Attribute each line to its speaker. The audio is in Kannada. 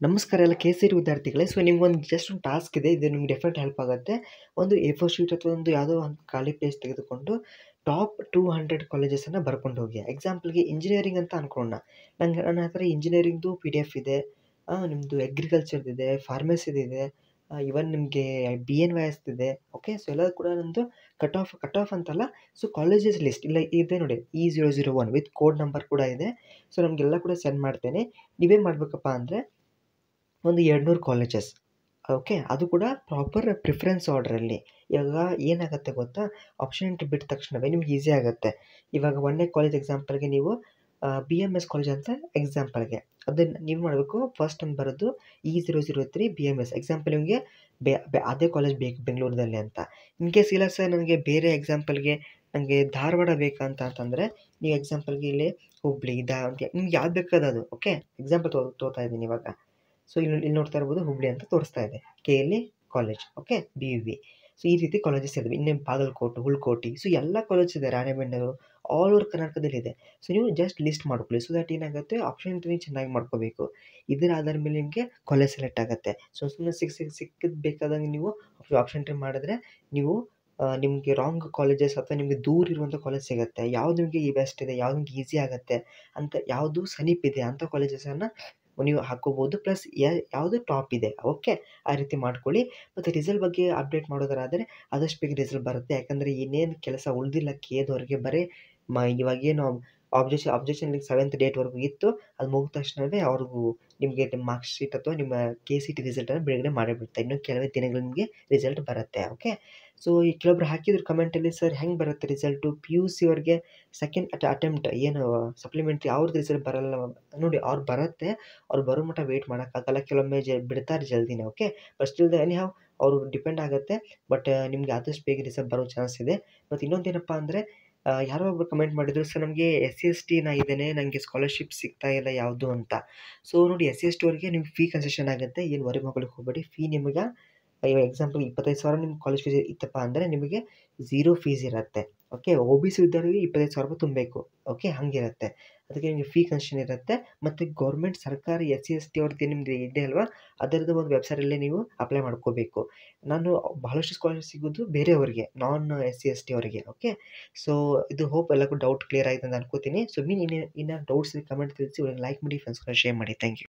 Speaker 1: ನಮಸ್ಕಾರ ಎಲ್ಲ ಕೆ.ಸಿ.ಟಿ ವಿದ್ಯಾರ್ಥಿಗಳೇ. ಸೊ ನಿಮ್ಗೊಂದು ಜಸ್ಟ್ ಒಂದು ಟಾಸ್ಕ್ ಇದೆ. ಇದು ನಿಮ್ಗೆ ಡೆಫಿನೆಟ್ ಹೆಲ್ಪ್ ಆಗುತ್ತೆ. ಒಂದು A4 ಶೀಟ್ ಅಥವಾ ಒಂದು ಯಾವುದೋ ಒಂದು ಖಾಲಿ ಪ್ಲೇಸ್ ತೆಗೆದುಕೊಂಡು ಟಾಪ್ 200 ಕಾಲೇಜಸನ್ನು ಬರ್ಕೊಂಡು ಹೋಗಿ. ಎಕ್ಸಾಂಪಲ್ಗೆ ಇಂಜಿನಿಯರಿಂಗ್ ಅಂತ ಅನ್ಕೊಳ್ಳೋಣ. ನನ್ನ ಹತ್ರ ಇಂಜಿನಿಯರಿಂಗ್ದು PDF ಇದೆ, ನಿಮ್ಮದು ಅಗ್ರಿಕಲ್ಚರ್ದಿದೆ, ಫಾರ್ಮಸಿದಿದೆ, ಇವನ್ ನಿಮಗೆ BNYS ಇದೆ. ಓಕೆ, ಸೊ ಎಲ್ಲ ಕೂಡ ನಮ್ಮದು ಕಟ್ ಆಫ್ ಅಂತಲ್ಲ, ಸೊ ಕಾಲೇಜಸ್ ಲಿಸ್ಟ್ ಇಲ್ಲ ಇದೆ ನೋಡಿ, E001 ವಿತ್ ಕೋಡ್ ನಂಬರ್ ಕೂಡ ಇದೆ. ಸೊ ನಮಗೆಲ್ಲ ಕೂಡ ಸೆಂಡ್ ಮಾಡ್ತೇನೆ. ನೀವೇನು ಮಾಡಬೇಕಪ್ಪ ಅಂದರೆ ಒಂದು 200 ಕಾಲೇಜಸ್, ಓಕೆ, ಅದು ಕೂಡ ಪ್ರಾಪರ್ ಪ್ರಿಫರೆನ್ಸ್ ಆರ್ಡ್ರಲ್ಲಿ. ಇವಾಗ ಏನಾಗುತ್ತೆ ಗೊತ್ತಾ, ಆಪ್ಷನ್ ಎಂಟ್ರಿ ಬಿಟ್ಟ ತಕ್ಷಣವೇ ನಿಮ್ಗೆ ಈಸಿ ಆಗುತ್ತೆ. ಇವಾಗ 1ನೇ ಕಾಲೇಜ್ ಎಕ್ಸಾಂಪಲ್ಗೆ ನೀವು BMS ಕಾಲೇಜ್ ಅಂತ ಎಕ್ಸಾಂಪಲ್ಗೆ ಅದನ್ನು ನೀವು ಮಾಡಬೇಕು. ಫಸ್ಟ್ ಒಂದು ಬರೋದು E003 BMS ಎಕ್ಸಾಂಪಲ್. ನಿಮಗೆ ಅದೇ ಕಾಲೇಜ್ ಬೇಕು ಬೆಂಗಳೂರಲ್ಲಿ ಅಂತ. ಇನ್ ಕೇಸ್ ಇಲ್ಲ ಸರ್ ನನಗೆ ಬೇರೆ ಎಕ್ಸಾಂಪಲ್ಗೆ ನನಗೆ ಧಾರವಾಡ ಬೇಕಂತ ಅಂತಂದರೆ ನೀವು ಎಕ್ಸಾಂಪಲ್ಗೆ ಇಲ್ಲಿ ಹುಬ್ಳಿ ನಿಮ್ಗೆ ಯಾವ್ದು ಬೇಕಾದ ಅದು. ಓಕೆ, ಎಕ್ಸಾಂಪಲ್ ತೋರ್ತಾ ಇದ್ದೀನಿ ಇವಾಗ. ಸೊ ಇಲ್ಲಿ ನೋಡ್ತಾ ಇರ್ಬೋದು, ಹುಬ್ಳಿ ಅಂತ ತೋರಿಸ್ತಾ ಇದೆ, KLE college. Okay, BUV. So ಈ ರೀತಿ ಕಾಲೇಜಸ್ ಇದಾವೆ. ಇನ್ನೇನು ಬಾಗಲಕೋಟೆ, ಹುಲ್ಕೋಟಿ, ಸೊ ಎಲ್ಲ ಕಾಲೇಜ್ ಇದೆ, ರಾಣೆಬೆನ್ನೂರು, ಆಲ್ ಓವರ್ ಕರ್ನಾಟಕದಲ್ಲಿದೆ. ಸೊ ನೀವು ಜಸ್ಟ್ ಲಿಸ್ಟ್ ಮಾಡ್ಕೊಳ್ಳಿ. ಸೊ ದಟ್ ಏನಾಗುತ್ತೆ, ಆಪ್ಷನ್ ಎಂಟ್ರಿ ಚೆನ್ನಾಗಿ ಮಾಡ್ಕೋಬೇಕು. ಇದರ ಆಧಾರ ಮೇಲೆ ನಿಮಗೆ ಕಾಲೇಜ್ ಸೆಲೆಕ್ಟ್ ಆಗುತ್ತೆ. ಸೊ ಸುಮ್ಮನೆ ಸಿಕ್ಕಿದ್ದು ಬೇಕಾದಂಗೆ ನೀವು ಆಪ್ಷನ್ ಎಂಟ್ರಿ ಮಾಡಿದ್ರೆ ನೀವು ನಿಮಗೆ ರಾಂಗ್ ಕಾಲೇಜಸ್ ಅಥವಾ ನಿಮಗೆ ದೂರ ಇರುವಂಥ ಕಾಲೇಜ್ ಸಿಗುತ್ತೆ. ಯಾವ್ದು ನಿಮಗೆ ಈ ಬೆಸ್ಟ್ ಇದೆ, ಯಾವ್ದು ನಿಮಗೆ ಈಸಿ ಆಗುತ್ತೆ ಅಂತ, ಯಾವುದು ಸಮೀಪ ಇದೆ ಅಂಥ ಕಾಲೇಜಸನ್ನು ನೀವು ಹಾಕ್ಕೋಬೋದು. ಪ್ಲಸ್ ಯಾವುದು ಟಾಪ್ ಇದೆ, ಓಕೆ, ಆ ರೀತಿ ಮಾಡ್ಕೊಳ್ಳಿ. ಮತ್ತು ರಿಸಲ್ಟ್ ಬಗ್ಗೆ ಅಪ್ಡೇಟ್ ಮಾಡೋದಾದರೆ ಆದಷ್ಟು ಬೇಗ ರಿಸಲ್ಟ್ ಬರುತ್ತೆ. ಯಾಕಂದರೆ ಇನ್ನೇನು ಕೆಲಸ ಉಳಿದಿಲ್ಲ KEದವರಿಗೆ. ಬರೀ ಇವಾಗೇನು ಅಬ್ಜೆಕ್ಷನ್ 7th ಡೇಟ್ವರೆಗೂ ಇತ್ತು, ಅದು ಮುಗಿದ ತಕ್ಷಣವೇ ಅವ್ರಿಗೂ ನಿಮಗೆ ಮಾರ್ಕ್ಸ್ ಶೀಟ್ ಅಥವಾ ನಿಮ್ಮ KCT ರಿಸಲ್ಟನ್ನು ಬಿಡುಗಡೆ ಮಾಡಿಬಿಡ್ತಾರೆ. ಇನ್ನೂ ಕೆಲವೇ ದಿನಗಳು ನಿಮಗೆ ರಿಸಲ್ಟ್ ಬರುತ್ತೆ. ಓಕೆ, ಸೊ ಈ ಕೆಲವೊಬ್ರು ಹಾಕಿದ್ರು ಕಮೆಂಟಲ್ಲಿ, ಸರ್ ಹೆಂಗೆ ಬರುತ್ತೆ ರಿಸಲ್ಟು PUC ಅವ್ರಿಗೆ ಸೆಕೆಂಡ್ ಅಟೆಂಪ್ಟ್ ಏನು ಸಪ್ಲಿಮೆಂಟ್ರಿ ಅವ್ರದ್ದು ರಿಸಲ್ಟ್ ಬರಲ್ಲ ನೋಡಿ. ಅವ್ರು ಬರುತ್ತೆ, ಅವ್ರು ಬರೋ ಮಟ್ಟ ವೆಯ್ಟ್ ಮಾಡೋಕ್ಕಾಗಲ್ಲ. ಕೆಲವೊಮ್ಮೆ ಬಿಡ್ತಾರೆ ಜಲ್ದಿನೇ. Okay, but still anyhow ಅವರು ಡಿಪೆಂಡ್ ಆಗುತ್ತೆ. ಬಟ್ ನಿಮಗೆ ಆದಷ್ಟು ಬೇಗ ರಿಸಲ್ಟ್ ಬರೋ ಚಾನ್ಸ್ ಇದೆ. ಮತ್ತು ಇನ್ನೊಂದೇನಪ್ಪ ಅಂದರೆ ಯಾರೋ ಒಬ್ರು ಕಮೆಂಟ್ ಮಾಡಿದ್ರು, ಸರ್ ನಮಗೆ SC/ST ಇದ್ದೇನೆ, ನನಗೆ ಸ್ಕಾಲರ್ಶಿಪ್ ಸಿಗ್ತಾ ಇಲ್ಲ ಯಾವುದು ಅಂತ. ಸೊ ನೋಡಿ, SC/ST ಅವ್ರಿಗೆ ನಿಮ್ಗೆ ಫೀ ಕನ್ಸೆಷನ್ ಆಗುತ್ತೆ. ಏನು ವರಿ ಮಾಡ್ಕೊಳ್ಳಿಕ್ಕೆ ಹೋಗಬೇಡಿ. ಫೀ ನಿಮಗೆ ಎಕ್ಸಾಂಪಲ್ 25,000 ನಿಮ್ಮ ಕಾಲೇಜ್ ಫೀಸ್ ಇತ್ತಪ್ಪ ಅಂದರೆ ನಿಮಗೆ 0 ಫೀಸ್ ಇರುತ್ತೆ. ಓಕೆ, OBC ಇದ್ದವರಿಗೆ 25,000 ರೂಪಾಯಿ ತುಂಬಬೇಕು. ಓಕೆ, ಹಂಗಿರುತ್ತೆ. ಅದಕ್ಕೆ ನಿಮಗೆ ಫೀ ಕನ್ಸೆಷನ್ ಇರುತ್ತೆ. ಮತ್ತು ಗೌರ್ಮೆಂಟ್ ಸರ್ಕಾರಿ SC/ST ಅವ್ರದ್ದು ನಿಮ್ಮದು ಇದೆ ಅಲ್ವಾ, ಅದರದ್ದು ಒಂದು ವೆಬ್ಸೈಟಲ್ಲೇ ನೀವು ಅಪ್ಲೈ ಮಾಡ್ಕೋಬೇಕು. ನಾನು ಬಹಳಷ್ಟು ಸ್ಕಾಲರ್ಶಿಪ್ ಸಿಗೋದು ಬೇರೆಯವರಿಗೆ, ನಾನ್ SC/ST ಅವರಿಗೆ. ಓಕೆ, ಸೊ ಇದು ಹೋಪ್ ಎಲ್ಲಕ್ಕೂ ಡೌಟ್ ಕ್ಲಿಯರ್ ಆಗಿದೆ ಅಂತ ಅನ್ಕೋತೀನಿ. ಸೊ ಇನ್ನು ಡೌಟ್ಸ್ ಕಮೆಂಟ್ ತಿಳಿಸಿ, ಲೈಕ್ ಮಾಡಿ, ಫ್ರೆಂಡ್ಸ್ಗಳ ಶೇರ್ ಮಾಡಿ. Thank you.